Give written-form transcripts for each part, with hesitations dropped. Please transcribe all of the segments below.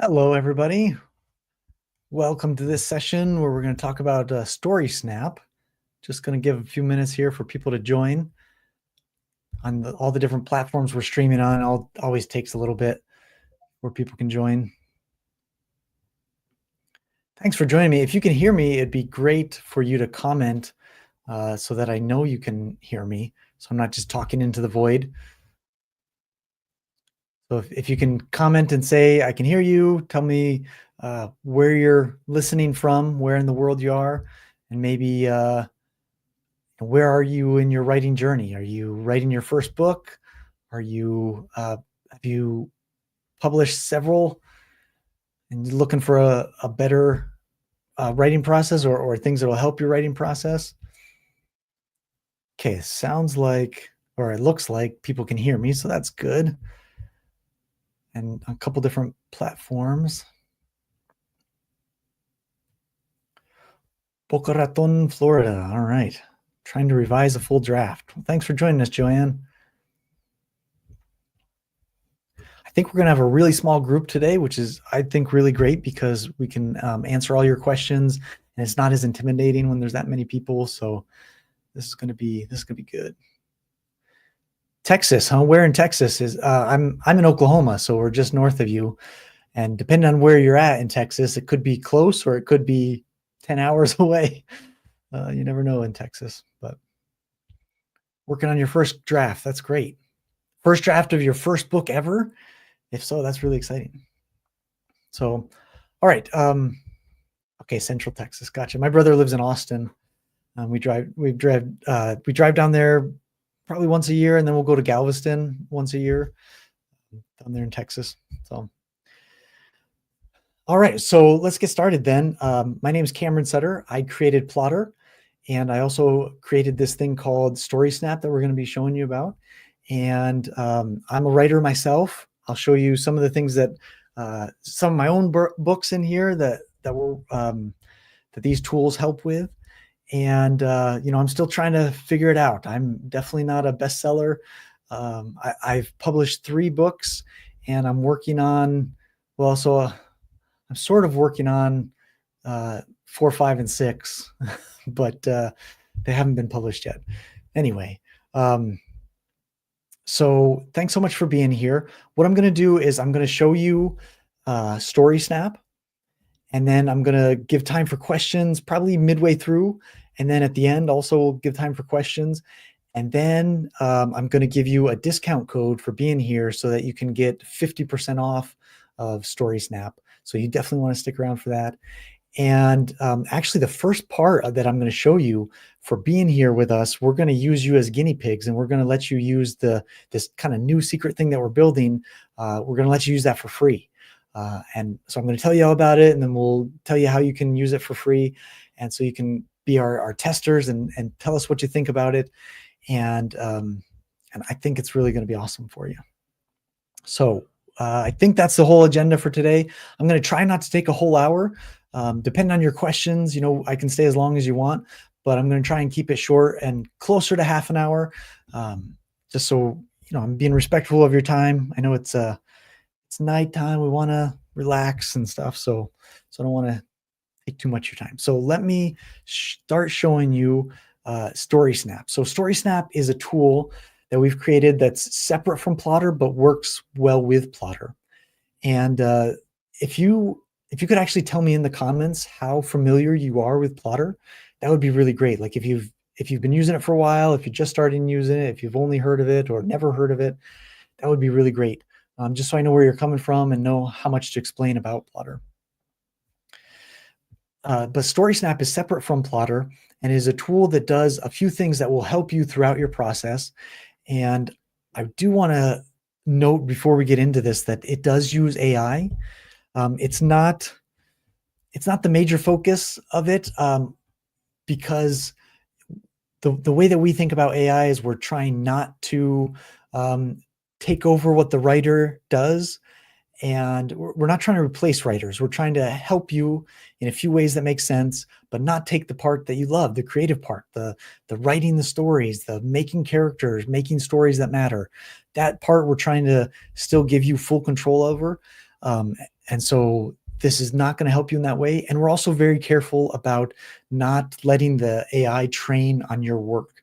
Hello, everybody. Welcome to this session where we're going to talk about Storysnap. Just going to give a few minutes here for people to join on all the different platforms we're streaming on. Always takes a little bit where people can join. Thanks for joining me. If you can hear me, it'd be great for you to comment so that I know you can hear me. So I'm not just talking into the void. So if you can comment and say, I can hear you, tell me where you're listening from, where in the world you are, and maybe where are you in your writing journey? Are you writing your first book? Are you have you published several and you're looking for a better writing process or things that will help your writing process? Okay, it sounds like, or it looks like people can hear me, so that's good. And a couple different platforms. Boca Raton, Florida. All right. Trying to revise a full draft. Well, thanks for joining us, Joanne. I think we're going to have a really small group today, which is, I think, really great because we can answer all your questions, and it's not as intimidating when there's that many people. So this is going to be good. Texas, huh? Where in Texas is? I'm in Oklahoma, so we're just north of you. And depending on where you're at in Texas, it could be close or it could be 10 hours away. You never know in Texas, but working on your first draft. That's great. First draft of your first book ever. If so, that's really exciting. So, all right. Okay, Central Texas. Gotcha. My brother lives in Austin. We drive down there probably once a year, and then we'll go to Galveston once a year down there in Texas. So, all right. So let's get started then. My name is Cameron Sutter. I created Plottr, and I also created this thing called Storysnap that we're going to be showing you about. And I'm a writer myself. I'll show you some of the things that some of my own books in here that these tools help with. And I'm still trying to figure it out. I'm definitely not a bestseller. I've published 3 books, and I'm working on, I'm sort of working on 4, 5, and 6, but they haven't been published yet. Anyway, so thanks so much for being here. What I'm going to do is I'm going to show you Storysnap, and then I'm going to give time for questions probably midway through. And then at the end, also give time for questions. And then I'm going to give you a discount code for being here so that you can get 50% off of Storysnap. So you definitely want to stick around for that. And actually, the first part that I'm going to show you for being here with us, we're going to use you as guinea pigs, and we're going to let you use this kind of new secret thing that we're building. We're going to let you use that for free. And so I'm going to tell you all about it, and then we'll tell you how you can use it for free. And so you can be our testers and tell us what you think about it. And I think it's really going to be awesome for you. So I think that's the whole agenda for today. I'm going to try not to take a whole hour. Depending on your questions, I can stay as long as you want, but I'm going to try and keep it short and closer to half an hour. Just so, I'm being respectful of your time. I know it's nighttime. We want to relax and stuff. So I don't want to take too much of your time. So let me start showing you Storysnap. So Storysnap is a tool that we've created that's separate from Plottr, but works well with Plottr. And if you could actually tell me in the comments how familiar you are with Plottr, that would be really great. Like if you've been using it for a while, if you're just starting using it, if you've only heard of it or never heard of it, that would be really great. Just so I know where you're coming from and know how much to explain about Plottr. But Storysnap is separate from Plottr and is a tool that does a few things that will help you throughout your process. And I do want to note before we get into this that it does use AI. It's not the major focus of it because the way that we think about AI is we're trying not to take over what the writer does. And we're not trying to replace writers. We're trying to help you in a few ways that make sense, but not take the part that you love, the creative part, the writing the stories, the making characters, making stories that matter. That part we're trying to still give you full control over. And And so this is not going to help you in that way. And we're also very careful about not letting the AI train on your work.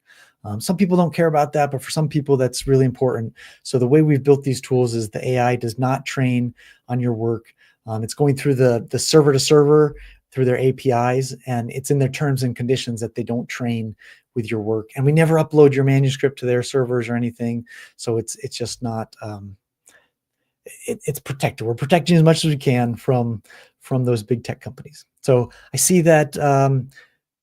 Some people don't care about that, but for some people that's really important. So the way we've built these tools is the AI does not train on your work. It's going through the server to server through their APIs, and it's in their terms and conditions that they don't train with your work. And we never upload your manuscript to their servers or anything. So it's just not, it's protected. We're protecting as much as we can from those big tech companies. So I see that,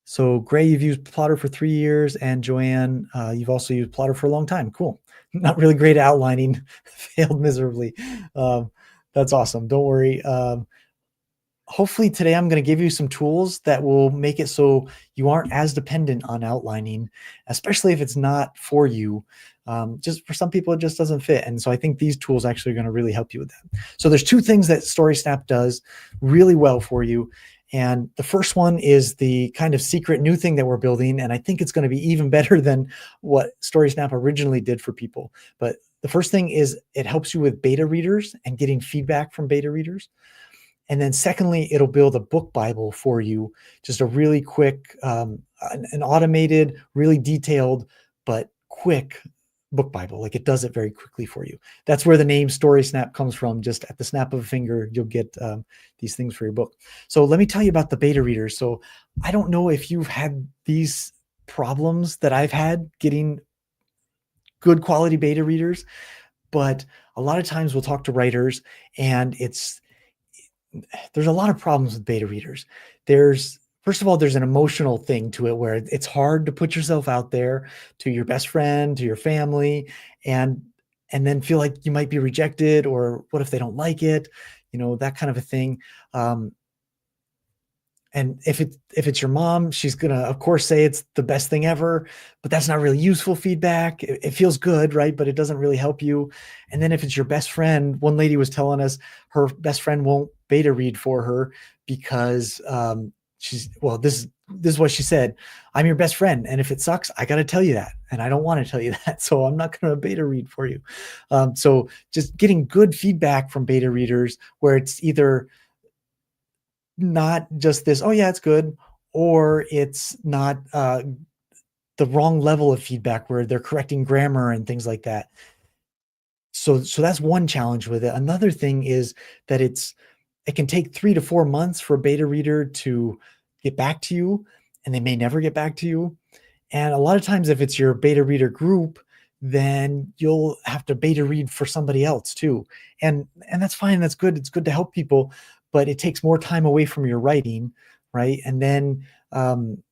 so Gray, you've used Plottr for 3 years, and Joanne, you've also used Plottr for a long time. Cool. Not really great at outlining, failed miserably. That's awesome. Don't worry. Hopefully today I'm going to give you some tools that will make it so you aren't as dependent on outlining, especially if it's not for you. Just for some people, it just doesn't fit. And so I think these tools actually are going to really help you with that. So there's 2 things that Storysnap does really well for you. And the first one is the kind of secret new thing that we're building. And I think it's going to be even better than what Storysnap originally did for people. But the first thing is it helps you with beta readers and getting feedback from beta readers. And then secondly, it'll build a book Bible for you, just a really quick, an automated, really detailed, but quick book Bible. Like, it does it very quickly for you. That's where the name Storysnap comes from. Just at the snap of a finger, you'll get these things for your book. So let me tell you about the beta readers. So I don't know if you've had these problems that I've had getting good quality beta readers, but a lot of times we'll talk to writers, and there's a lot of problems with beta readers. First of all, there's an emotional thing to it where it's hard to put yourself out there to your best friend, to your family, and then feel like you might be rejected, or what if they don't like it, that kind of a thing. And if it's your mom, she's gonna, of course, say it's the best thing ever, but that's not really useful feedback. It feels good, right? But it doesn't really help you. And then if it's your best friend, one lady was telling us her best friend won't beta read for her because this is what she said: I'm your best friend, and if it sucks, I got to tell you that, and I don't want to tell you that, so I'm not going to beta read for you. So just getting good feedback from beta readers, where it's either not just this, oh yeah, it's good, or it's not the wrong level of feedback where they're correcting grammar and things like that. So that's one challenge with it. Another thing is that it can take 3 to 4 months for a beta reader to get back to you, and they may never get back to you. And a lot of times, if it's your beta reader group, then you'll have to beta read for somebody else too. And that's fine. That's good. It's good to help people, but it takes more time away from your writing, right? And then, and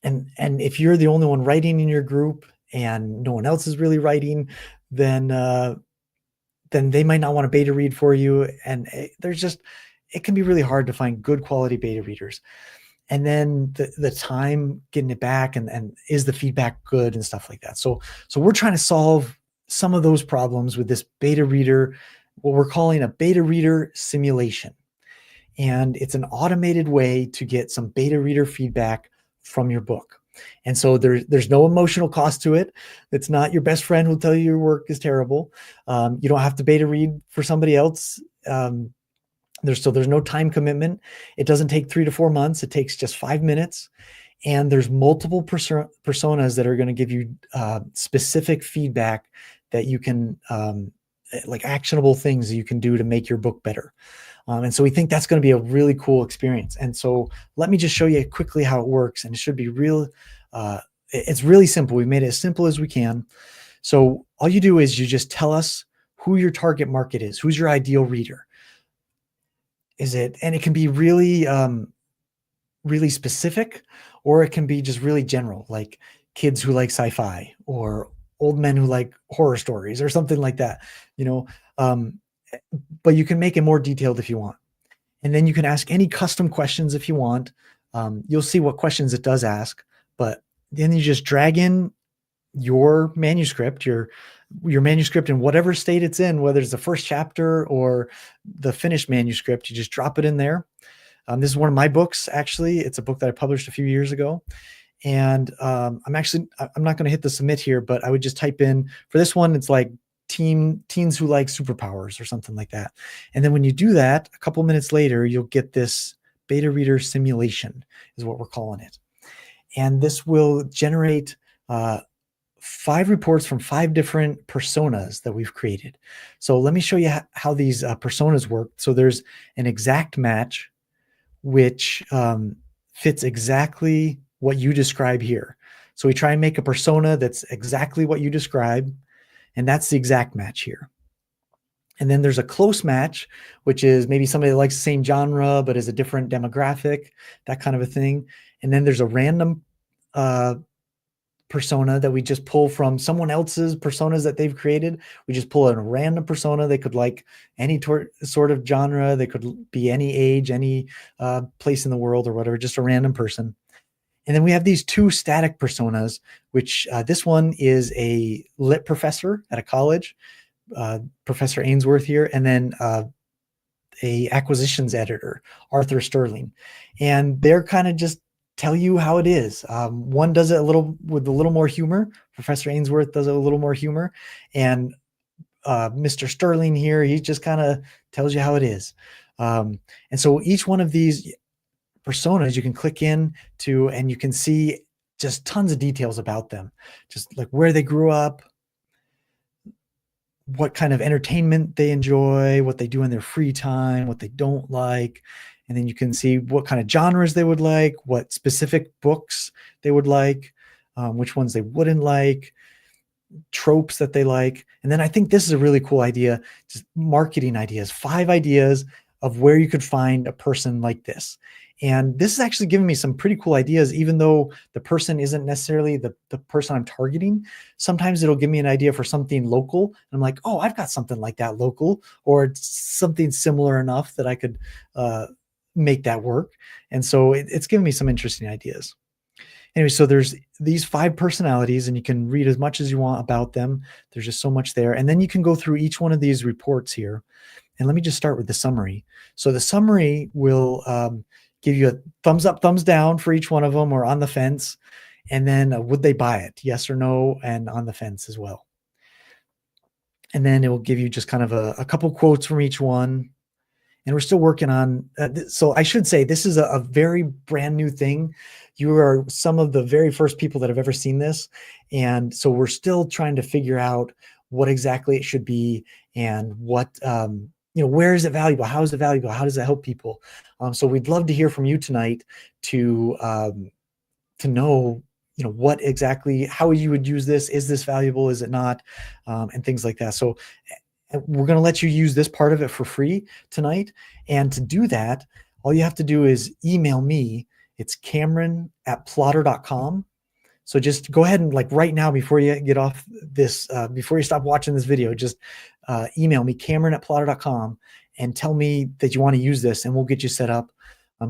if you're the only one writing in your group and no one else is really writing, then they might not want to beta read for you. And it can be really hard to find good quality beta readers. And then the time getting it back, and is the feedback good and stuff like that. So we're trying to solve some of those problems with this beta reader, what we're calling a beta reader simulation. And it's an automated way to get some beta reader feedback from your book. And so there's no emotional cost to it. It's not your best friend who'll tell you your work is terrible. You don't have to beta read for somebody else. There's no time commitment. It doesn't take 3 to 4 months. It takes just 5 minutes. And there's multiple personas that are going to give you specific feedback that you can, like actionable things that you can do to make your book better. And so we think that's going to be a really cool experience. And so let me just show you quickly how it works. And it should be it's really simple. We made it as simple as we can. So all you do is you just tell us who your target market is, who's your ideal reader. And it can be really, really specific, or it can be just really general, like kids who like sci-fi, or old men who like horror stories, or something like that, but you can make it more detailed if you want. And then you can ask any custom questions if you want. You'll see what questions it does ask, but then you just drag in your manuscript, your manuscript in whatever state it's in, whether it's the first chapter or the finished manuscript. You just drop it in there. This is one of my books, actually. It's a book that I published a few years ago. And I'm not going to hit the submit here, but I would just type in, for this one, it's like teens who like superpowers or something like that. And then when you do that, a couple minutes later, you'll get this beta reader simulation is what we're calling it. And this will generate 5 reports from 5 different personas that we've created. So let me show you how these personas work. So there's an exact match, which fits exactly what you describe here. So we try and make a persona that's exactly what you describe, and that's the exact match here. And then there's a close match, which is maybe somebody that likes the same genre but is a different demographic, that kind of a thing. And then there's a random persona that we just pull from someone else's personas that they've created. We just pull in a random persona. They could like any sort of genre. They could be any age, any place in the world or whatever, just a random person. And then we have these 2 static personas, which this one is a lit professor at a college, Professor Ainsworth here, and then a acquisitions editor, Arthur Sterling. And they're kind of just tell you how it is. One does it with a little more humor. Professor Ainsworth does it a little more humor. And Mr. Sterling here, he just kind of tells you how it is. And so each one of these personas you can click in to, and you can see just tons of details about them, just like where they grew up, what kind of entertainment they enjoy, what they do in their free time, what they don't like. And then you can see what kind of genres they would like, what specific books they would like, which ones they wouldn't like, tropes that they like. And then I think this is a really cool idea, just marketing ideas, 5 ideas of where you could find a person like this. And this is actually giving me some pretty cool ideas, even though the person isn't necessarily the person I'm targeting. Sometimes it'll give me an idea for something local. And I'm like, oh, I've got something like that local, or it's something similar enough that I could make that work. And so it's giving me some interesting ideas. Anyway, so there's these 5 personalities, and you can read as much as you want about them. There's just so much there. And then you can go through each one of these reports here. And let me just start with the summary. So the summary will give you a thumbs up, thumbs down for each one of them, or on the fence. And then would they buy it? Yes or no, and on the fence as well. And then it will give you just kind of a couple quotes from each one. And we're still working on, so I should say this is a very brand new thing. You are some of the very first people that have ever seen this. And so we're still trying to figure out what exactly it should be, and what, where is it valuable? How is it valuable? How does it help people? So we'd love to hear from you tonight to know, what exactly, how you would use this. Is this valuable? Is it not? And things like that. So we're going to let you use this part of it for free tonight. And to do that, all you have to do is email me. It's Cameron@Plottr.com. So just go ahead and, like, right now, before you get off this, before you stop watching this video, just email me, Cameron@Plottr.com, and tell me that you want to use this, and we'll get you set up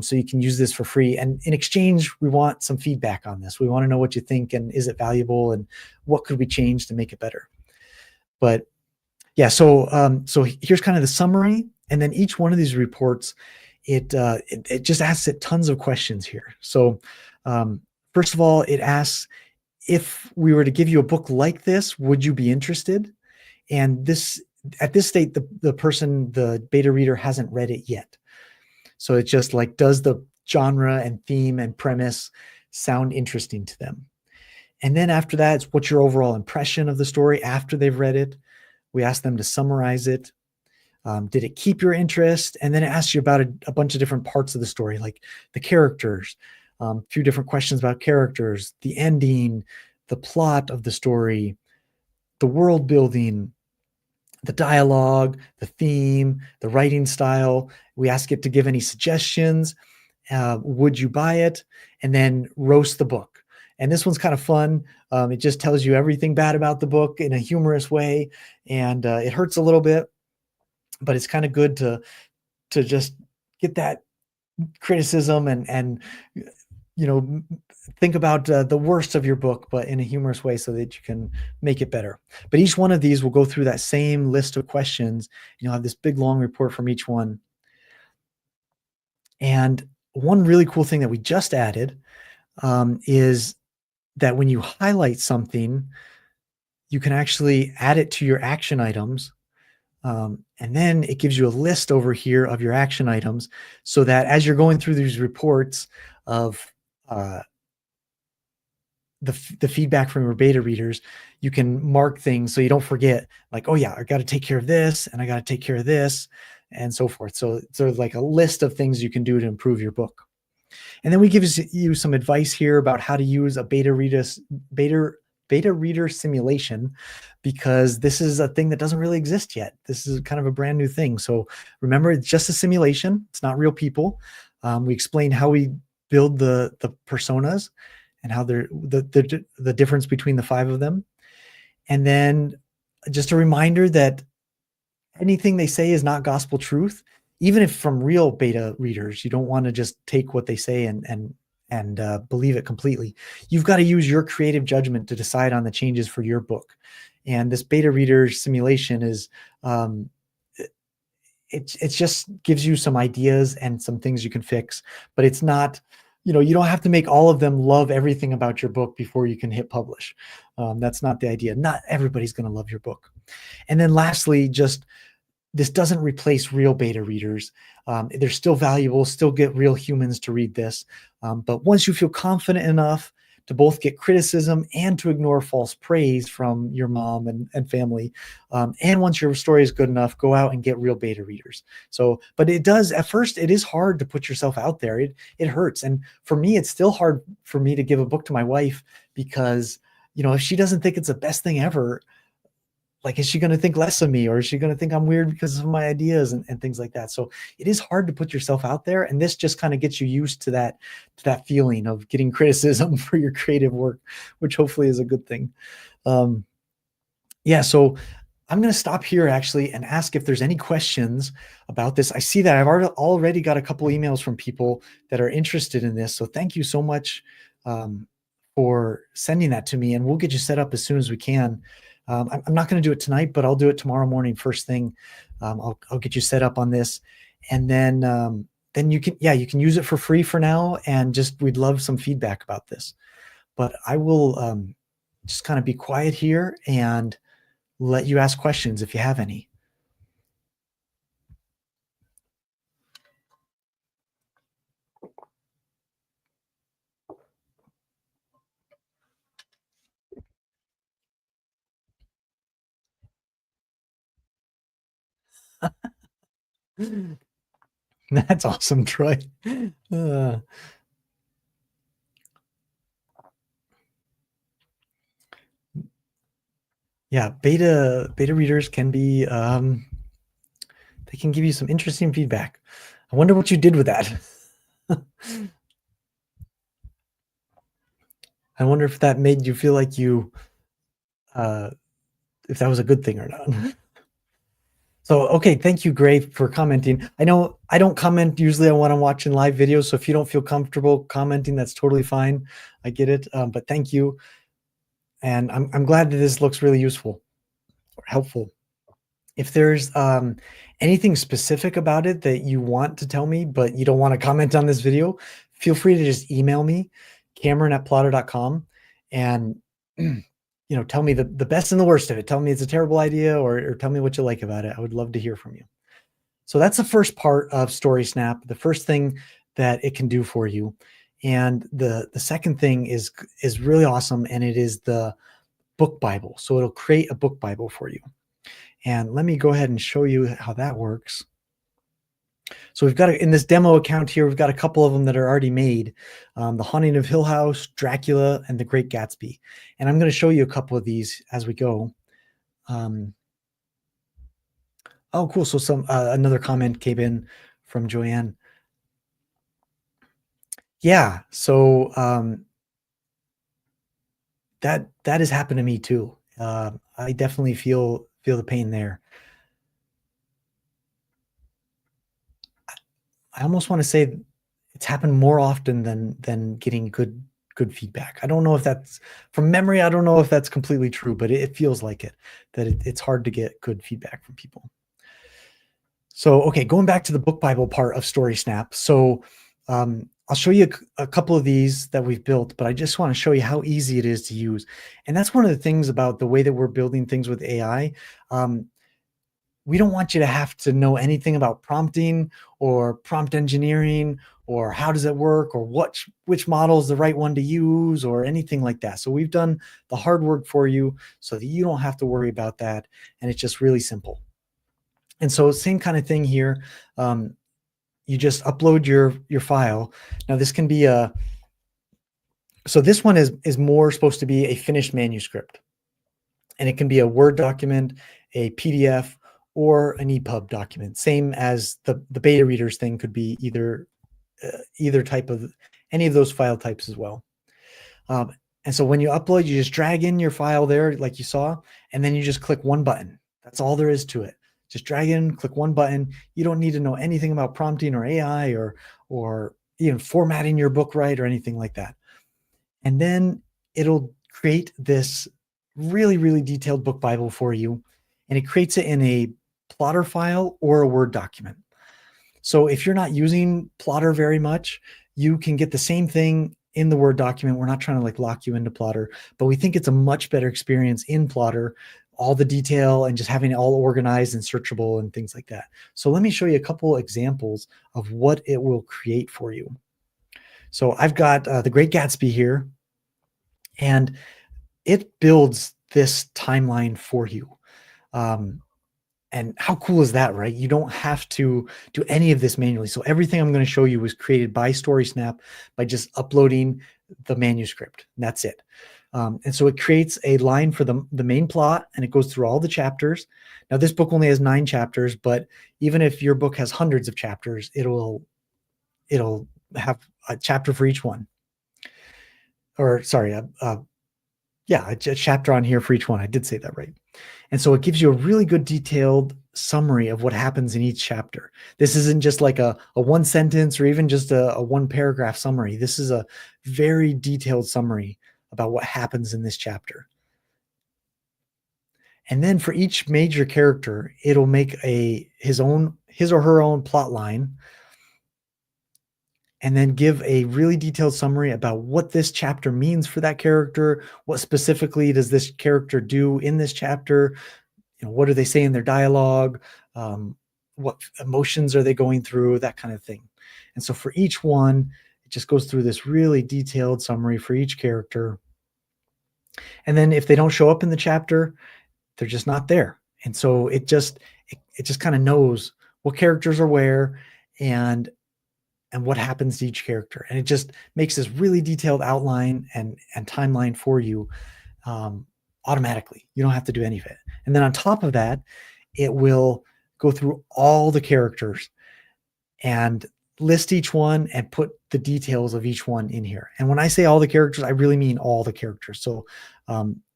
so you can use this for free. And in exchange, we want some feedback on this. We want to know what you think, and is it valuable, and what could we change to make it better. But yeah, so here's kind of the summary, and then each one of these reports, it just asks it tons of questions here. So first of all, it asks, if we were to give you a book like this, would you be interested? And this, at this state, the beta reader hasn't read it yet. So it's just like, does the genre and theme and premise sound interesting to them? And then after that, it's what's your overall impression of the story after they've read it. We ask them to summarize it. Did it keep your interest? And then it asks you about a bunch of different parts of the story, like the characters, a few different questions about characters, the ending, the plot of the story, the world building, the dialogue, the theme, the writing style. We ask it to give any suggestions. Would you buy it? And then roast the book. And this one's kind of fun. It just tells you everything bad about the book in a humorous way. And it hurts a little bit, but it's kind of good to just get that criticism and think about the worst of your book, but in a humorous way, so that you can make it better. But each one of these will go through that same list of questions. You'll have this big long report from each one. And one really cool thing that we just added is that when you highlight something, you can actually add it to your action items. And then it gives you a list over here of your action items, so that as you're going through these reports of the feedback from your beta readers, you can mark things so you don't forget, like, oh yeah, I got to take care of this, and I got to take care of this, and so forth. So it's sort of like a list of things you can do to improve your book. And then we give you some advice here about how to use a beta reader simulation, because this is a thing that doesn't really exist yet. This is kind of a brand new thing. So remember, it's just a simulation. It's not real people. We explain how we build the personas and how they're the difference between the 5 of them. And then just a reminder that anything they say is not gospel truth. Even if from real beta readers, you don't want to just take what they say and believe it completely. You've got to use your creative judgment to decide on the changes for your book. And this beta reader simulation is, it just gives you some ideas and some things you can fix, but it's not, you don't have to make all of them love everything about your book before you can hit publish. That's not the idea. Not everybody's going to love your book. And then lastly, just, this doesn't replace real beta readers. They're still valuable, still get real humans to read this. But once you feel confident enough to both get criticism and to ignore false praise from your mom and family, and once your story is good enough, go out and get real beta readers. So, but it does, at first, it is hard to put yourself out there. It hurts. And for me, it's still hard for me to give a book to my wife, because, if she doesn't think it's the best thing ever, like, is she going to think less of me, or is she going to think I'm weird because of my ideas and things like that? So it is hard to put yourself out there. And this just kind of gets you used to that feeling of getting criticism for your creative work, which hopefully is a good thing. Yeah, so I'm going to stop here actually and ask if there's any questions about this. I see that I've already got a couple emails from people that are interested in this. So thank you so much for sending that to me, and we'll get you set up as soon as we can. I'm not going to do it tonight, but I'll do it tomorrow morning, first thing. I'll get you set up on this, and then you can use it for free for now. And we'd love some feedback about this, but I will just kind of be quiet here and let you ask questions if you have any. That's awesome, Troy. Yeah, beta readers can be, they can give you some interesting feedback. I wonder what you did with that. I wonder if that made you feel like if that was a good thing or not. So, okay, thank you, Gray, for commenting. I know I don't comment usually when I'm watching live videos, so if you don't feel comfortable commenting, that's totally fine. I get it, but thank you. And I'm glad that this looks really useful or helpful. If there's anything specific about it that you want to tell me, but you don't want to comment on this video, feel free to just email me, Cameron@plottr.com, and tell me the best and the worst of it. Tell me it's a terrible idea, or tell me what you like about it. I would love to hear from you. So that's the first part of Storysnap, the first thing that it can do for you. And the second thing is really awesome, and it is the book Bible. So it'll create a book Bible for you. And let me go ahead and show you how that works. So we've got, in this demo account here, we've got a couple of them that are already made. The Haunting of Hill House, Dracula, and The Great Gatsby. And I'm going to show you a couple of these as we go. Oh, cool. So another comment came in from Joanne. Yeah. So that has happened to me too. I definitely feel the pain there. I almost want to say it's happened more often than getting good feedback. I don't know if that's from memory. I don't know if that's completely true, but it feels like it, that it's hard to get good feedback from people. So, okay, going back to the book Bible part of Storysnap. So I'll show you a couple of these that we've built, but I just want to show you how easy it is to use. And that's one of the things about the way that we're building things with AI. We don't want you to have to know anything about prompting or prompt engineering or how does it work or which model is the right one to use or anything like that. So we've done the hard work for you so that you don't have to worry about that. And it's just really simple. And so same kind of thing here. You just upload your file. Now this can be so this one is more supposed to be a finished manuscript. And it can be a Word document, a PDF, or an EPUB document. Same as the beta readers thing could be either type of any of those file types as well. And so when you upload, you just drag in your file there like you saw, and then you just click one button. That's all there is to it. Just drag in, click one button. You don't need to know anything about prompting or AI or even formatting your book right or anything like that. And then it'll create this really, really detailed book Bible for you. And it creates it in a Plottr file or a Word document. So if you're not using Plottr very much, you can get the same thing in the Word document. We're not trying to like lock you into Plottr, but we think it's a much better experience in Plottr, all the detail and just having it all organized and searchable and things like that. So let me show you a couple examples of what it will create for you. So I've got The Great Gatsby here, and it builds this timeline for you. And how cool is that, right? You don't have to do any of this manually. So everything I'm going to show you was created by Storysnap by just uploading the manuscript. And that's it. And so it creates a line for the main plot, and it goes through all the chapters. Now, this book only has 9 chapters, but even if your book has hundreds of chapters, it'll have a chapter for each one. Or sorry, a chapter on here for each one. I did say that right. And so it gives you a really good detailed summary of what happens in each chapter. This isn't just like a one sentence or even just a one paragraph summary. This is a very detailed summary about what happens in this chapter. And then for each major character, it'll make his or her own plot line, and then give a really detailed summary about what this chapter means for that character. What specifically does this character do in this chapter? What do they say in their dialogue? What emotions are they going through? That kind of thing. And so for each one, it just goes through this really detailed summary for each character. And then if they don't show up in the chapter, they're just not there. And so it just kind of knows what characters are where and what happens to each character. And it just makes this really detailed outline and timeline for you automatically. You don't have to do any of it. And then on top of that, it will go through all the characters and list each one and put the details of each one in here. And when I say all the characters, I really mean all the characters. So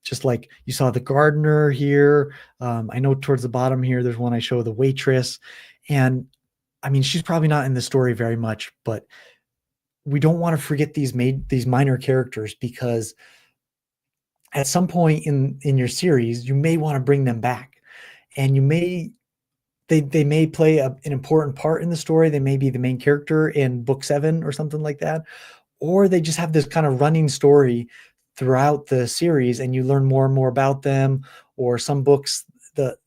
just like you saw the gardener here, I know towards the bottom here, there's one I show, the waitress. And I mean, she's probably not in the story very much, but we don't want to forget these minor characters, because at some point in your series, you may want to bring them back, and they may play an important part in the story. They may be the main character in book 7 or something like that, or they just have this kind of running story throughout the series, and you learn more and more about them. Or some books, the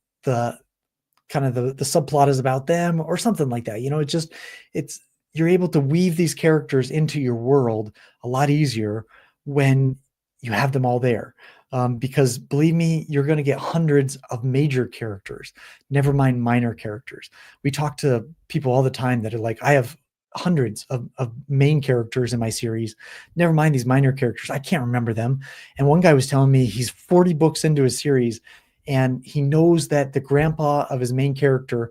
kind of the subplot is about them or something like that. You're able to weave these characters into your world a lot easier when you have them all there. Because believe me, you're going to get hundreds of major characters, never mind minor characters. We talk to people all the time that are like, I have hundreds of main characters in my series, never mind these minor characters. I can't remember them. And one guy was telling me he's 40 books into his series, and he knows that the grandpa of his main character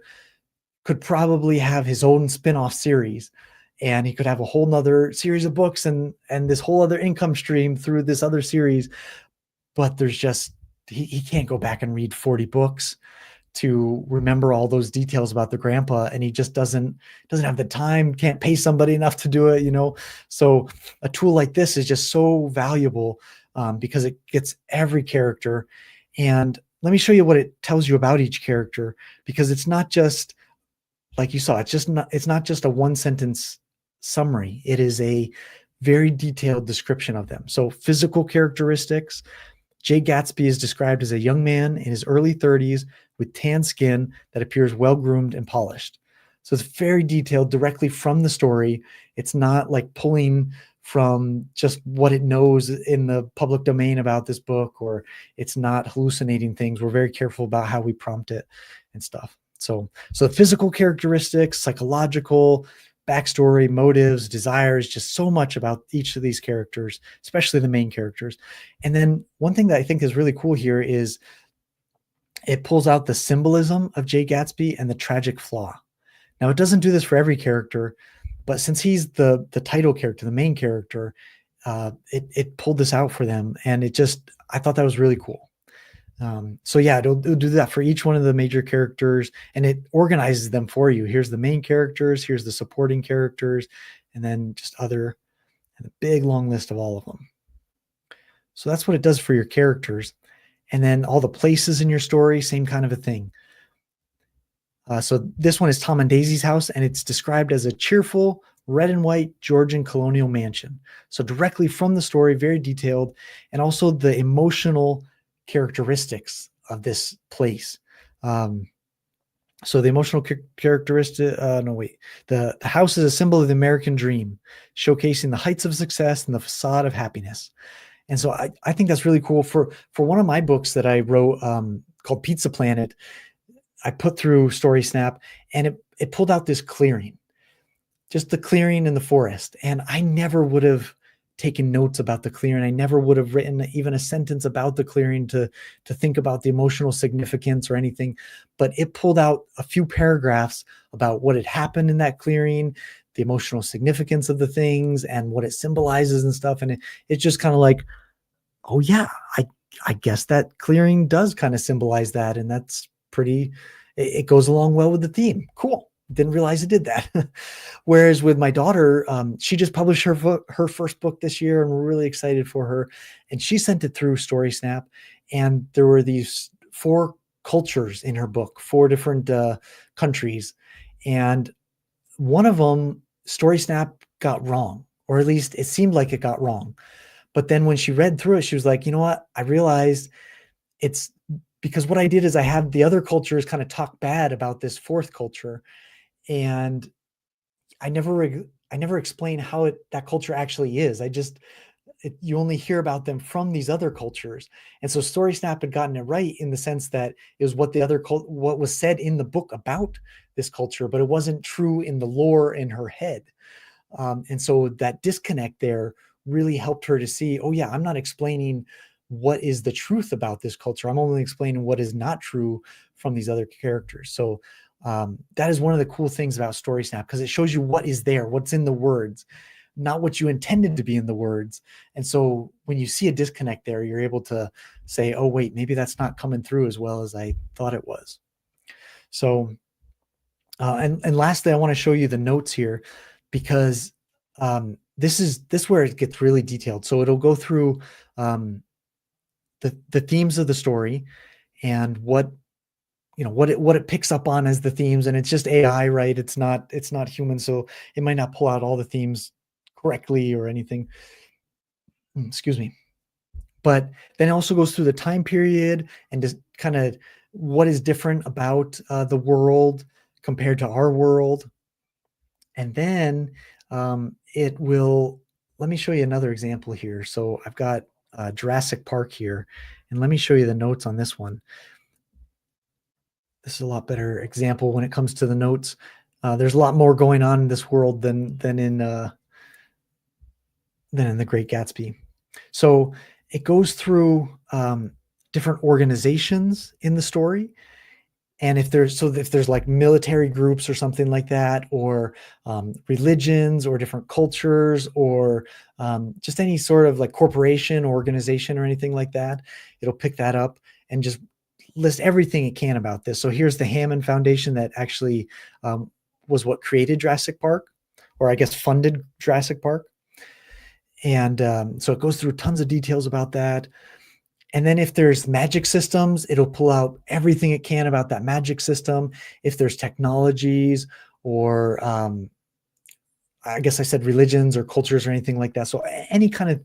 could probably have his own spin-off series, and he could have a whole nother series of books and this whole other income stream through this other series. But there's just, he can't go back and read 40 books to remember all those details about the grandpa. And he just doesn't have the time, can't pay somebody enough to do it, So a tool like this is just so valuable because it gets every character. And let me show you what it tells you about each character, because it's not just like you saw, it's not just a one sentence summary. It is a very detailed description of them. So physical characteristics. Jay Gatsby is described as a young man in his early 30s with tan skin that appears well-groomed and polished. So it's very detailed directly from the story. It's not like pulling from just what it knows in the public domain about this book, or it's not hallucinating things. We're very careful about how we prompt it and stuff. So the physical characteristics, psychological, backstory, motives, desires, just so much about each of these characters, especially the main characters. And then one thing that I think is really cool here is it pulls out the symbolism of Jay Gatsby and the tragic flaw. Now, it doesn't do this for every character, but since he's the title character, the main character, it pulled this out for them. And I thought that was really cool. So yeah, it'll do that for each one of the major characters, and it organizes them for you. Here's the main characters, here's the supporting characters, and then just other, and a big long list of all of them. So that's what it does for your characters. And then all the places in your story, same kind of a thing. So this one is Tom and Daisy's house, and it's described as a cheerful red and white Georgian colonial mansion. So directly from the story, very detailed, and also the emotional characteristics of this place. So the emotional characteristic, the house is a symbol of the American dream, showcasing the heights of success and the facade of happiness. And so I think that's really cool. For one of my books that I wrote called Pizza Planet, I put through Storysnap, and it pulled out this clearing, just the clearing in the forest. And I never would have taken notes about the clearing. I never would have written even a sentence about the clearing to think about the emotional significance or anything, but it pulled out a few paragraphs about what had happened in that clearing, the emotional significance of the things and what it symbolizes and stuff. And it's just kind of like, oh yeah, I guess that clearing does kind of symbolize that. And that's it goes along well with the theme. Cool. Didn't realize it did that. Whereas with my daughter, she just published her first book this year, and we're really excited for her. And she sent it through Storysnap, and there were these 4 cultures in her book, 4 different countries. And one of them, Storysnap got wrong, or at least it seemed like it got wrong. But then when she read through it, she was like, you know what? I realized it's because what I did is I had the other cultures kind of talk bad about this 4th culture. And I never explain how that culture actually is. You only hear about them from these other cultures. And so Storysnap had gotten it right in the sense that it was what what was said in the book about this culture, but it wasn't true in the lore in her head. And so that disconnect there really helped her to see, oh yeah, I'm not explaining what is the truth about this culture. I'm only explaining what is not true from these other characters. So that is one of the cool things about Storysnap, because it shows you what is there, what's in the words, not what you intended to be in the words. And so when you see a disconnect there, you're able to say, oh, wait, maybe that's not coming through as well as I thought it was. So, and lastly, I want to show you the notes here, because this is where it gets really detailed. So it'll go through the themes of the story and what it picks up on as the themes. And it's just AI, right? It's not human. So it might not pull out all the themes correctly or anything. Excuse me. But then it also goes through the time period and just kind of what is different about the world compared to our world. And then let me show you another example here. So I've got Jurassic Park here, and let me show you the notes on this one. This is a lot better example when it comes to the notes. There's a lot more going on in this world than in The Great Gatsby. So it goes through different organizations in the story. And if there's like military groups or something like that, or religions or different cultures, or just any sort of like corporation, organization, or anything like that, it'll pick that up and just list everything it can about this. So here's the Hammond Foundation that actually was what created Jurassic Park, or I guess funded Jurassic Park. And so it goes through tons of details about that. And then if there's magic systems, it'll pull out everything it can about that magic system. If there's technologies or I guess I said religions or cultures or anything like that. So any kind of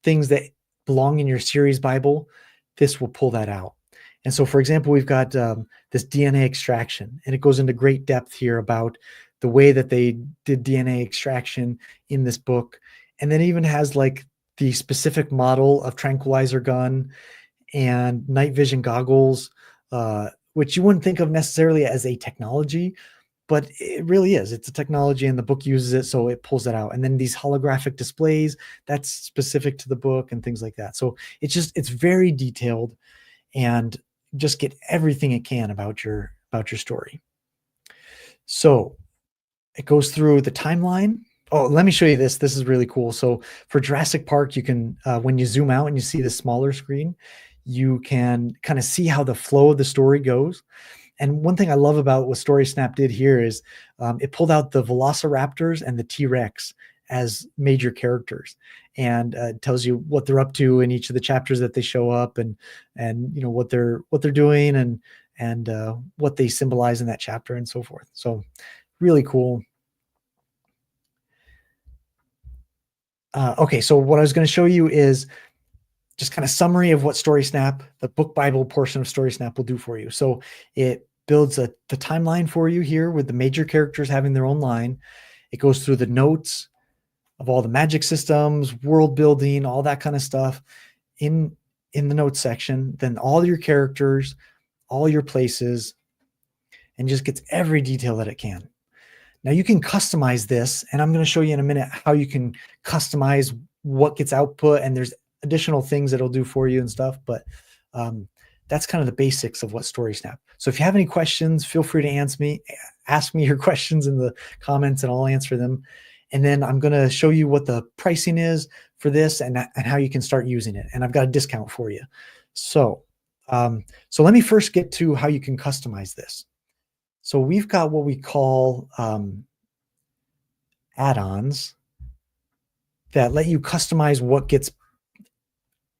things that belong in your series Bible, this will pull that out. And so, for example, we've got this DNA extraction, and it goes into great depth here about the way that they did DNA extraction in this book. And then even has like the specific model of tranquilizer gun and night vision goggles, which you wouldn't think of necessarily as a technology, but it really is. It's a technology, and the book uses it, so it pulls it out. And then these holographic displays, that's specific to the book and things like that. So it's very detailed, and just get everything it can about your story. So it goes through the timeline. Oh, let me show you this. This is really cool. So for Jurassic Park, you can, when you zoom out and you see the smaller screen, you can kind of see how the flow of the story goes. And one thing I love about what Storysnap did here is it pulled out the Velociraptors and the T-Rex as major characters, and tells you what they're up to in each of the chapters that they show up, and you know what they're doing, and what they symbolize in that chapter and so forth. So really cool. Okay, so what I was going to show you is just kind of summary of what Storysnap, the book Bible portion of Storysnap, will do for you. So it builds the timeline for you here with the major characters having their own line. It goes through the notes of all the magic systems, world building, all that kind of stuff in the notes section. Then all your characters, all your places, and just gets every detail that it can. Now you can customize this, and I'm going to show you in a minute how you can customize what gets output, and there's additional things that it'll do for you and stuff, but that's kind of the basics of what Storysnap. So if you have any questions, feel free to ask me your questions in the comments, and I'll answer them. And then I'm going to show you what the pricing is for this, and how you can start using it. And I've got a discount for you. So, so let me first get to how you can customize this. So we've got what we call add-ons that let you customize what gets,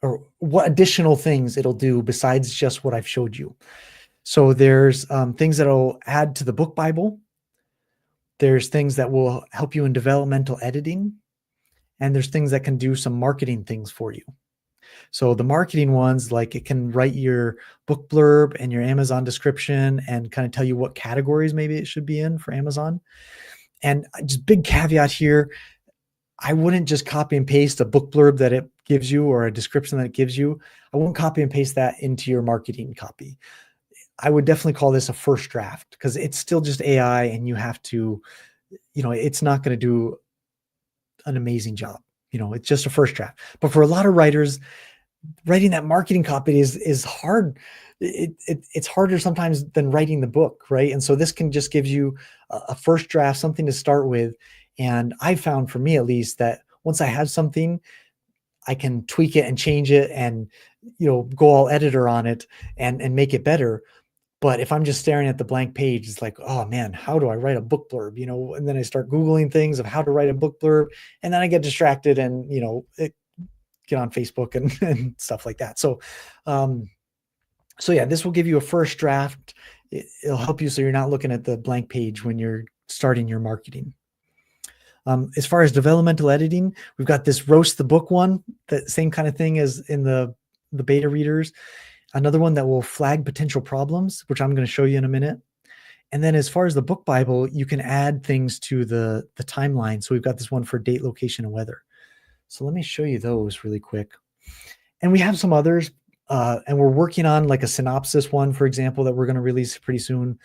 or what additional things it'll do besides just what I've showed you. So there's things that'll add to the book Bible. There's things that will help you in developmental editing, and there's things that can do some marketing things for you. So the marketing ones, like it can write your book blurb and your Amazon description and kind of tell you what categories maybe it should be in for Amazon. And just big caveat here, I wouldn't just copy and paste a book blurb that it gives you or a description that it gives you. I won't copy and paste that into your marketing copy. I would definitely call this a first draft, because it's still just AI, and you have to, you know, it's not going to do an amazing job. You know, it's just a first draft. But for a lot of writers, writing that marketing copy is hard. It's harder sometimes than writing the book, right? And so this can just give you a first draft, something to start with. And I found, for me at least, that once I have something, I can tweak it and change it, and, you know, go all editor on it and make it better. But if I'm just staring at the blank page, it's like, oh man, how do I write a book blurb? You know, and then I start Googling things of how to write a book blurb, and then I get distracted and, you know, get on Facebook and stuff like that. So, so yeah, this will give you a first draft. It'll help you so you're not looking at the blank page when you're starting your marketing. As far as developmental editing, we've got this roast the book one, that same kind of thing as in the beta readers. Another one that will flag potential problems, which I'm going to show you in a minute. And then as far as the book Bible, you can add things to the timeline. So we've got this one for date, location, and weather. So let me show you those really quick. And we have some others, and we're working on like a synopsis one, for example, that we're going to release pretty soon,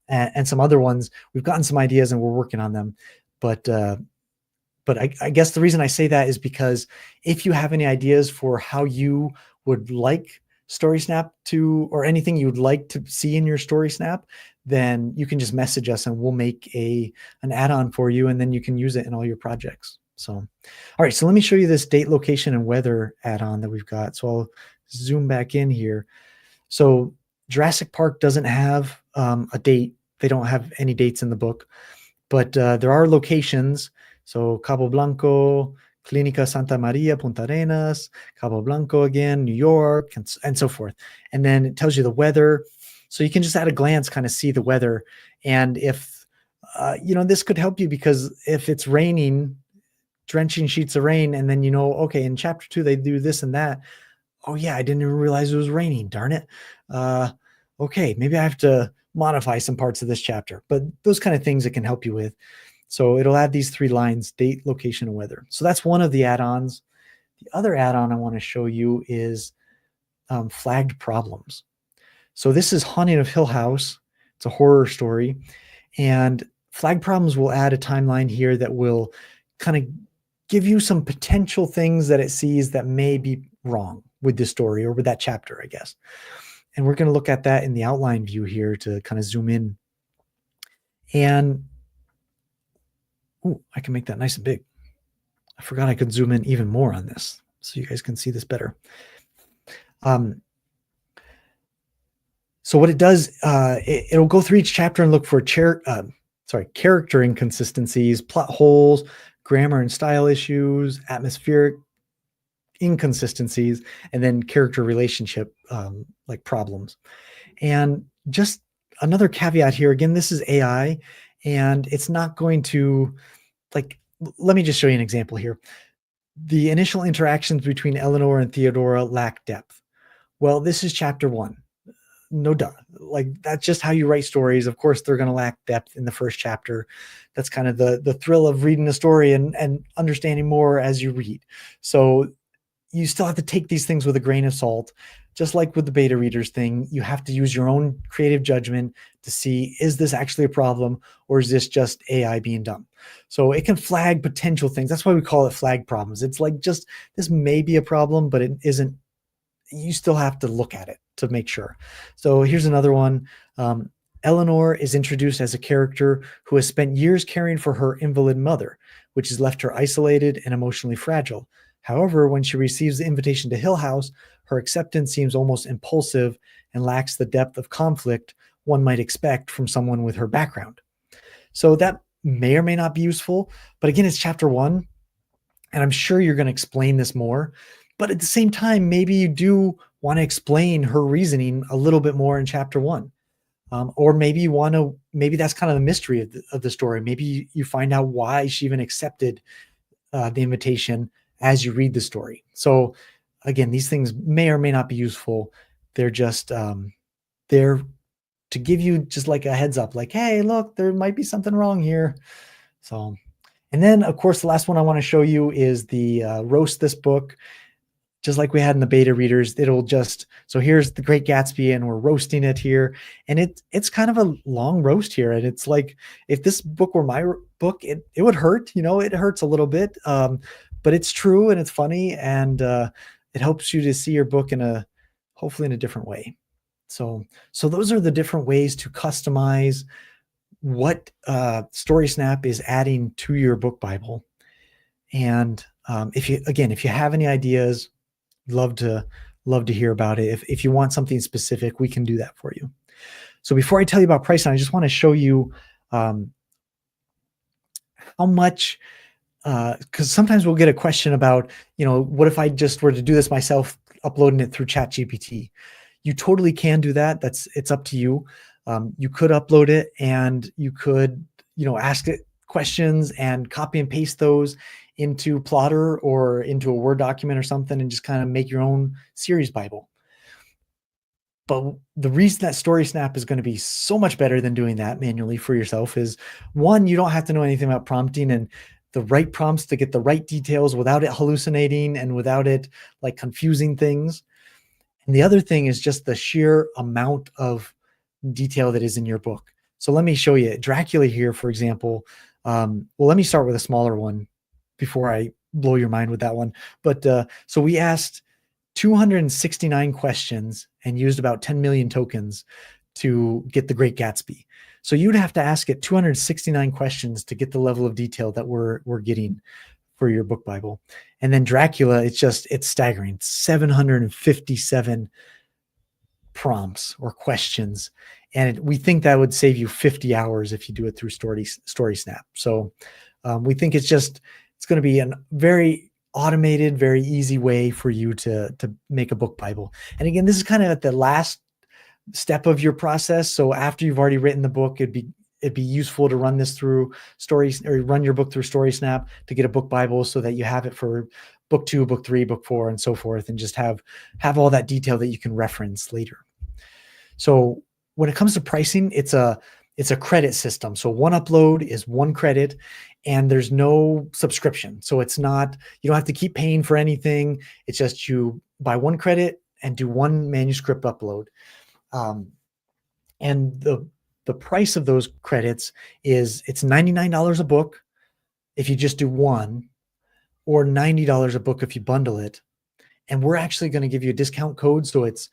and some other ones. We've gotten some ideas and we're working on them. But I guess the reason I say that is because if you have any ideas for how you would like Storysnap to, or anything you would like to see in your Storysnap, then you can just message us and we'll make an add-on for you, and then you can use it in all your projects. So, all right, so let me show you this date, location, and weather add-on that we've got. So I'll zoom back in here. So Jurassic Park doesn't have a date. They don't have any dates in the book, but there are locations. So Cabo Blanco, Clínica Santa Maria, Punta Arenas, Cabo Blanco again, New York, and so forth. And then it tells you the weather. So you can just at a glance kind of see the weather. And if this could help you, because if it's raining, drenching sheets of rain, and then, okay, in chapter 2, they do this and that. Oh yeah, I didn't even realize it was raining. Darn it. Okay, maybe I have to modify some parts of this chapter, but those kind of things it can help you with. So it'll add these 3 lines: date, location, and weather. So that's one of the add-ons. The other add-on I want to show you is flagged problems. So this is Haunting of Hill House. It's a horror story, and flagged problems will add a timeline here that will kind of give you some potential things that it sees that may be wrong with this story or with that chapter, I guess. And we're going to look at that in the outline view here to kind of zoom in. And I can make that nice and big. I forgot I could zoom in even more on this so you guys can see this better. So what it does, it'll go through each chapter and look for character inconsistencies, plot holes, grammar and style issues, atmospheric inconsistencies, and then character relationship like problems. And just another caveat here, again, this is AI, and it's not going to, let me just show you an example here. The initial interactions between Eleanor and Theodora lack depth. Well, this is chapter 1. No duh. That's just how you write stories. Of course, they're going to lack depth in the first chapter. That's kind of the thrill of reading a story and understanding more as you read. So you still have to take these things with a grain of salt. Just like with the beta readers thing, you have to use your own creative judgment to see, is this actually a problem, or is this just AI being dumb? So it can flag potential things. That's why we call it flag problems. It's like, just, this may be a problem, but it isn't. You still have to look at it to make sure. So here's another one. Eleanor is introduced as a character who has spent years caring for her invalid mother, which has left her isolated and emotionally fragile. However, when she receives the invitation to Hill House, her acceptance seems almost impulsive and lacks the depth of conflict one might expect from someone with her background. So that may or may not be useful, but again, it's chapter 1, and I'm sure you're going to explain this more. But at the same time, maybe you do want to explain her reasoning a little bit more in chapter 1. Or maybe you want to, maybe that's kind of the mystery of the story. Maybe you find out why she even accepted the invitation as you read the story. So again, these things may or may not be useful. They're just there to give you just like a heads up, like, hey, look, there might be something wrong here. So, and then of course, the last one I want to show you is the roast this book. Just like we had in the beta readers, it'll just, so here's The Great Gatsby and we're roasting it here. And it's kind of a long roast here. And it's like, if this book were my book, it would hurt, it hurts a little bit. But it's true and it's funny, and it helps you to see your book hopefully in a different way. So those are the different ways to customize what Storysnap is adding to your book Bible. And if you have any ideas, love to hear about it. If you want something specific, we can do that for you. So before I tell you about pricing, I just want to show you how much, because sometimes we'll get a question about, what if I just were to do this myself, uploading it through ChatGPT? You totally can do that. It's up to you. You could upload it, and you could, ask it questions and copy and paste those into Plottr or into a Word document or something, and just kind of make your own series Bible. But the reason that Storysnap is going to be so much better than doing that manually for yourself is, one, you don't have to know anything about prompting and the right prompts to get the right details without it hallucinating and without it like confusing things. And the other thing is just the sheer amount of detail that is in your book. So let me show you Dracula here, for example. Well, let me start with a smaller one before I blow your mind with that one. But so we asked 269 questions and used about 10 million tokens to get The Great Gatsby. So you'd have to ask it 269 questions to get the level of detail that we're getting for your book Bible. And then Dracula, it's staggering. 757 prompts or questions. And we think that would save you 50 hours if you do it through Storysnap. So we think it's going to be a very automated, very easy way for you to make a book Bible. And again, this is kind of at the last step of your process. So after you've already written the book, it'd be it'd be useful to run this through stories, or run your book through Storysnap to get a book Bible so that you have it for book 2, book 3, book 4, and so forth, and just have all that detail that you can reference later. So when it comes to pricing, it's a credit system. So one upload is 1 credit, and there's no subscription. So it's not, you don't have to keep paying for anything. It's just you buy 1 credit and do 1 manuscript upload. And the price of those credits is, it's $99 a book if you just do 1, or $90 a book if you bundle it. And we're actually going to give you a discount code, so it's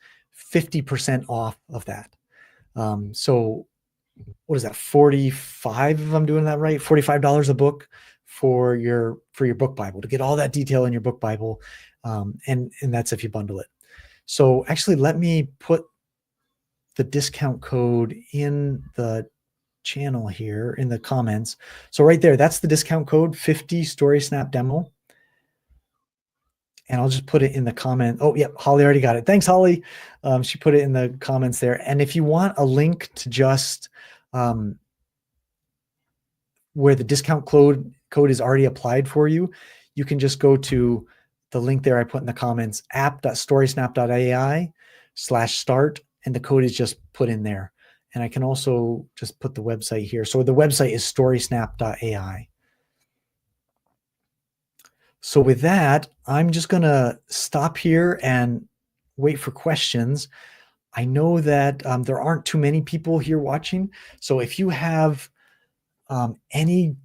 50% off of that. So what is that, 45, if I'm doing that right, $45 a book for your book Bible, to get all that detail in your book Bible. And that's if you bundle it. So actually, let me put the discount code in the channel here in the comments. So right there, that's the discount code, 50 Storysnap demo. And I'll just put it in the comment. Oh, yeah, Holly already got it. Thanks, Holly. She put it in the comments there. And if you want a link to just where the discount code is already applied for you, you can just go to the link there I put in the comments, app.storysnap.ai/start, and the code is just put in there. And I can also just put the website here. So the website is storysnap.ai. So with that, I'm just going to stop here and wait for questions. I know that there aren't too many people here watching. So if you have any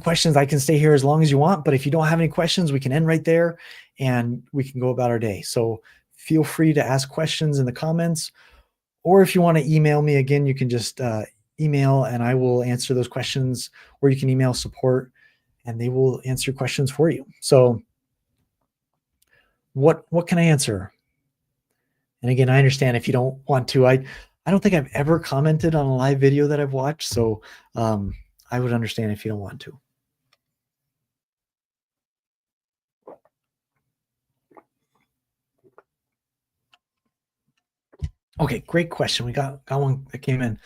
questions, I can stay here as long as you want. But if you don't have any questions, we can end right there and we can go about our day. So feel free to ask questions in the comments. Or if you want to email me, again, you can just email and I will answer those questions. Or you can email support and they will answer questions for you. So what can I answer? And again, I understand if you don't want to. I don't think I've ever commented on a live video that I've watched. So I would understand if you don't want to. Okay, great question. We got one that came in.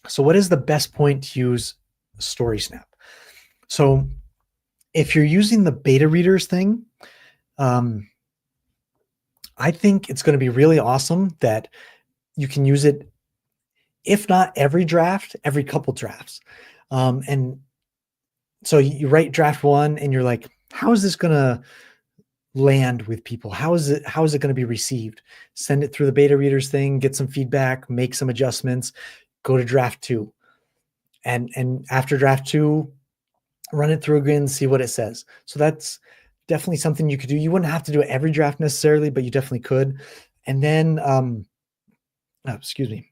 So what is the best point to use Storysnap? So if you're using the beta readers thing, I think it's going to be really awesome that you can use it, if not every draft, every couple drafts. And so you write draft 1 and you're like, how is this going to land with people? How is it going to be received? Send it through the beta readers thing, get some feedback, make some adjustments, go to draft 2. And after draft 2, run it through again, see what it says. So that's definitely something you could do. You wouldn't have to do it every draft necessarily, but you definitely could. And then, excuse me,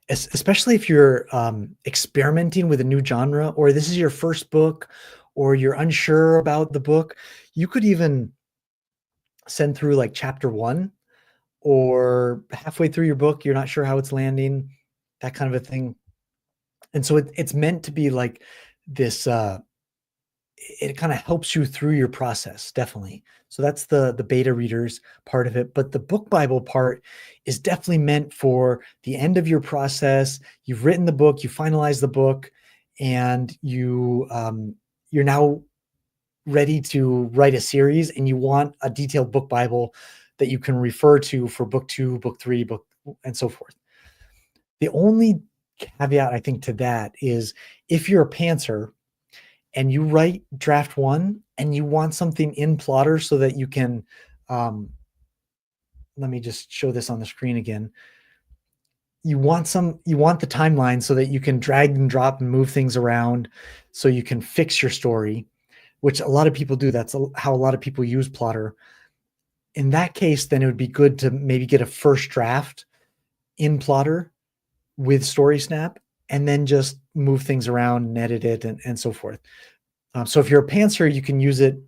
especially if you're experimenting with a new genre, or this is your first book, or you're unsure about the book, you could even send through like chapter 1, or halfway through your book, you're not sure how it's landing, that kind of a thing. And so it's meant to be like this, it kind of helps you through your process, definitely. So that's the beta readers part of it. But the book Bible part is definitely meant for the end of your process. You've written the book, you finalize the book, and you're now ready to write a series, and you want a detailed book Bible that you can refer to for book 2, book 3, book, and so forth. The only caveat I think to that is if you're a pantser and you write draft 1 and you want something in Plottr so that you can, let me just show this on the screen again. You want the timeline so that you can drag and drop and move things around so you can fix your story, which a lot of people do. That's how a lot of people use Plottr. In that case, then it would be good to maybe get a first draft in Plottr with Storysnap, and then just move things around and edit it and so forth. So if you're a pantser, you can use it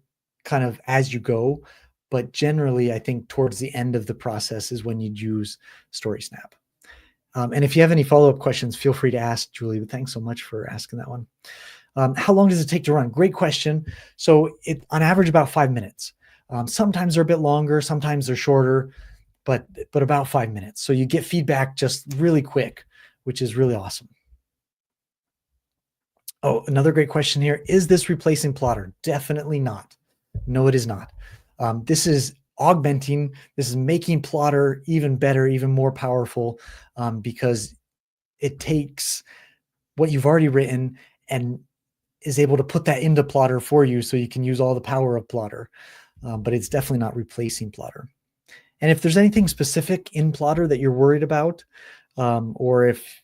kind of as you go, but generally I think towards the end of the process is when you'd use Storysnap. And if you have any follow-up questions, feel free to ask, Julie, but thanks so much for asking that one. How long does it take to run? Great question. So on average, about 5 minutes. Sometimes they're a bit longer, sometimes they're shorter, but about 5 minutes. So you get feedback just really quick, which is really awesome. Oh, another great question here. Is this replacing Plottr? Definitely not. No, it is not. This is augmenting. This is making Plottr even better, even more powerful, because it takes what you've already written and is able to put that into Plottr for you so you can use all the power of Plottr. But it's definitely not replacing Plottr. And if there's anything specific in Plottr that you're worried about, or if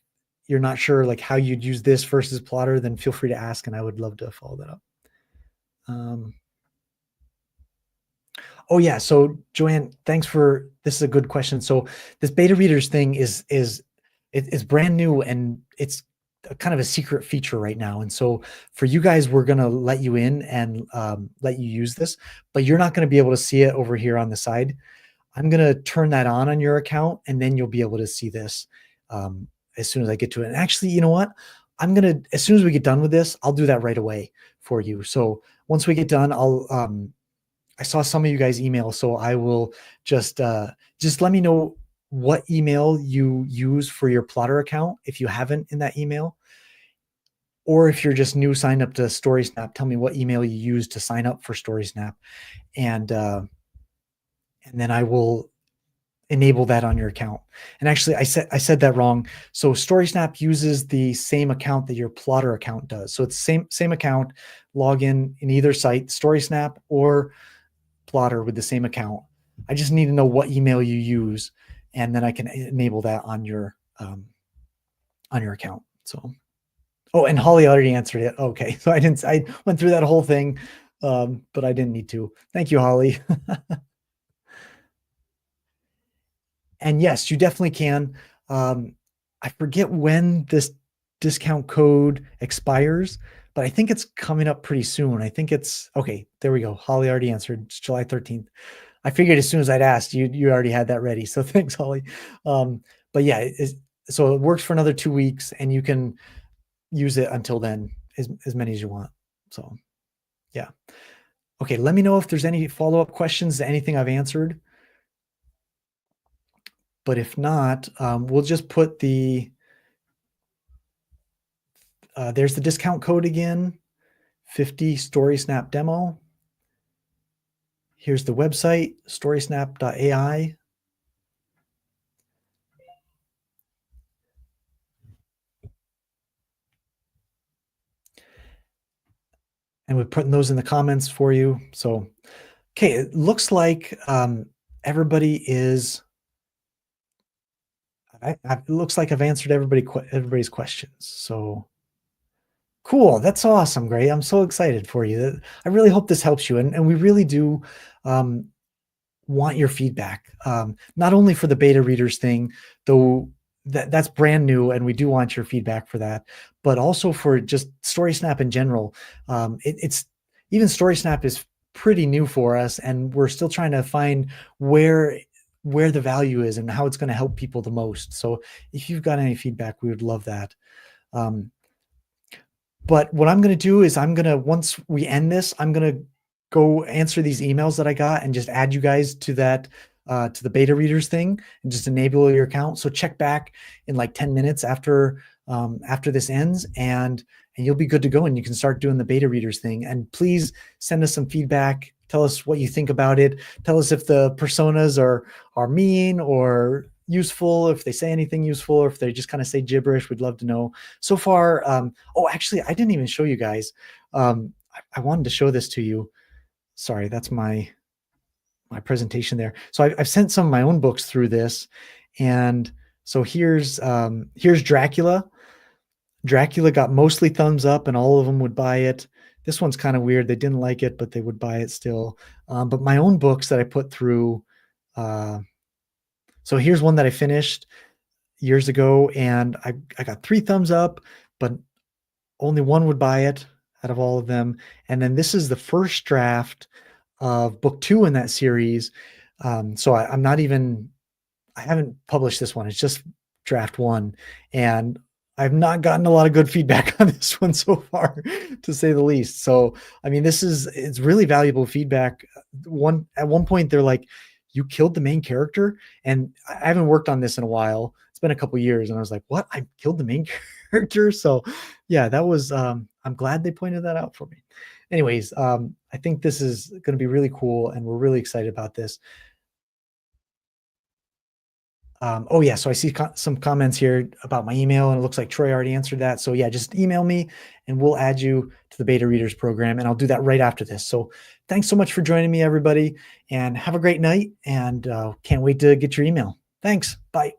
you're not sure like how you'd use this versus Plottr, then feel free to ask and I would love to follow that up. Oh yeah, so Joanne, thanks for this is a good question. So this beta readers thing it's brand new and it's kind of a secret feature right now. And so for you guys, we're going to let you in and let you use this, but you're not going to be able to see it over here on the side. I'm going to turn that on your account and then you'll be able to see this as soon as I get to it. And actually, you know what? As soon as we get done with this, I'll do that right away for you. So once we get done, I saw some of you guys email, so I will just let me know what email you use for your Plottr account if you haven't in that email. Or if you're just new signed up to Storysnap, tell me what email you use to sign up for Storysnap. And then I will enable that on your account. And actually I said that wrong. So Storysnap uses the same account that your Plottr account does. So it's same account, log in either site, Storysnap or Plottr with the same account. I just need to know what email you use, and then I can enable that on your account. So, oh, and Holly already answered it. Okay, so I went through that whole thing, but I didn't need to. Thank you, Holly. And yes, you definitely can. I forget when this discount code expires, but I think it's coming up pretty soon. I think it's okay. There we go. Holly already answered. It's July 13th. I figured as soon as I'd asked, you already had that ready. So thanks, Holly. But yeah, so it works for another 2 weeks, and you can use it until then, as many as you want. So yeah. Okay, let me know if there's any follow-up questions to anything I've answered. But if not, we'll just put there's the discount code again, 50 Storysnap demo. Here's the website, storysnap.ai. And we're putting those in the comments for you. So, okay, it looks like everybody is, it looks like I've answered everybody's questions. So cool. That's awesome, Gray. I'm so excited for you. I really hope this helps you. And we really do want your feedback, not only for the beta readers thing, though that's brand new and we do want your feedback for that, but also for just Storysnap in general. It's even Storysnap is pretty new for us, and we're still trying to find where the value is and how it's going to help people the most. So if you've got any feedback, we would love that. But what I'm going to do is once we end this, I'm going to go answer these emails that I got and just add you guys to that, to the beta readers thing, and just enable your account. So check back in like 10 minutes after this ends, and you'll be good to go, and you can start doing the beta readers thing. And please send us some feedback. Tell us what you think about it. Tell us if the personas are mean or useful, if they say anything useful, or if they just kind of say gibberish. We'd love to know. So far, oh, actually, I didn't even show you guys. I wanted to show this to you. Sorry, that's my presentation there. So I've sent some of my own books through this, and so here's Dracula. Dracula got mostly thumbs up, and all of them would buy it. This one's kind of weird. They didn't like it, but they would buy it still. But my own books that I put through. So here's one that I finished years ago, and I got 3 thumbs up, but only one would buy it out of all of them. And then this is the first draft of book 2 in that series. So I haven't published this one. It's just draft 1. And I've not gotten a lot of good feedback on this one so far, to say the least. So, I mean, it's really valuable feedback. At one point they're like, you killed the main character? And I haven't worked on this in a while. It's been a couple years. And I was like, what? I killed the main character? So Yeah, that was, I'm glad they pointed that out for me. Anyways, I think this is going to be really cool and we're really excited about this. Oh yeah, so I see some comments here about my email, and it looks like Troy already answered that. So yeah, just email me and we'll add you to the beta readers program, and I'll do that right after this. So thanks so much for joining me, everybody, and have a great night. And can't wait to get your email. Thanks. Bye.